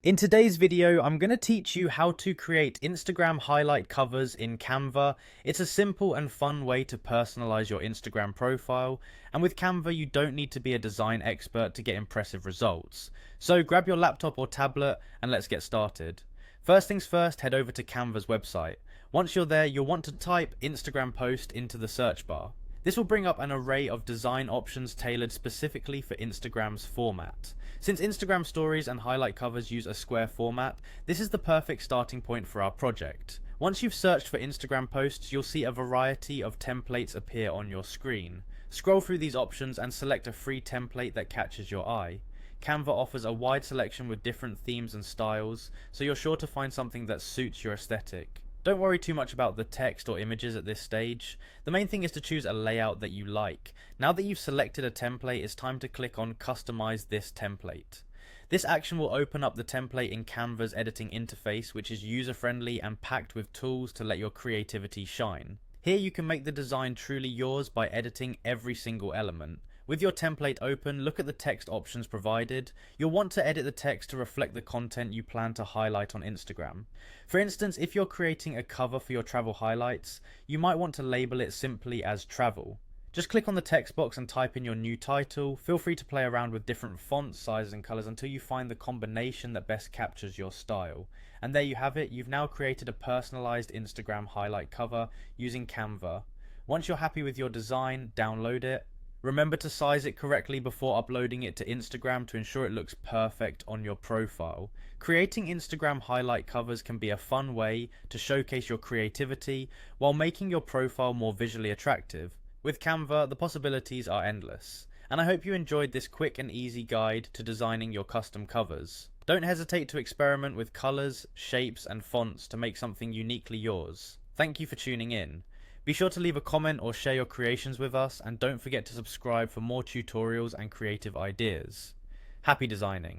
In today's video, I'm going to teach you how to create Instagram highlight covers in Canva. It's a simple and fun way to personalize your Instagram profile, and with Canva you don't need to be a design expert to get impressive results. So grab your laptop or tablet and let's get started. First things first, head over to Canva's website. Once you're there, you'll want to type Instagram post into the search bar. This will bring up an array of design options tailored specifically for Instagram's format. Since Instagram stories and highlight covers use a square format, this is the perfect starting point for our project. Once you've searched for Instagram posts, you'll see a variety of templates appear on your screen. Scroll through these options and select a free template that catches your eye. Canva offers a wide selection with different themes and styles, so you're sure to find something that suits your aesthetic. Don't worry too much about the text or images at this stage. The main thing is to choose a layout that you like. Now that you've selected a template, it's time to click on Customize this template. This action will open up the template in Canva's editing interface, which is user-friendly and packed with tools to let your creativity shine. Here you can make the design truly yours by editing every single element. With your template open, look at the text options provided. You'll want to edit the text to reflect the content you plan to highlight on Instagram. For instance, if you're creating a cover for your travel highlights, you might want to label it simply as travel. Just click on the text box and type in your new title. Feel free to play around with different fonts, sizes and colors until you find the combination that best captures your style. And there you have it, you've now created a personalized Instagram highlight cover using Canva. Once you're happy with your design, download it. Remember to size it correctly before uploading it to Instagram to ensure it looks perfect on your profile. Creating Instagram highlight covers can be a fun way to showcase your creativity while making your profile more visually attractive. With Canva, the possibilities are endless. And I hope you enjoyed this quick and easy guide to designing your custom covers. Don't hesitate to experiment with colors, shapes and fonts to make something uniquely yours. Thank you for tuning in. Be sure to leave a comment or share your creations with us, and don't forget to subscribe for more tutorials and creative ideas. Happy designing!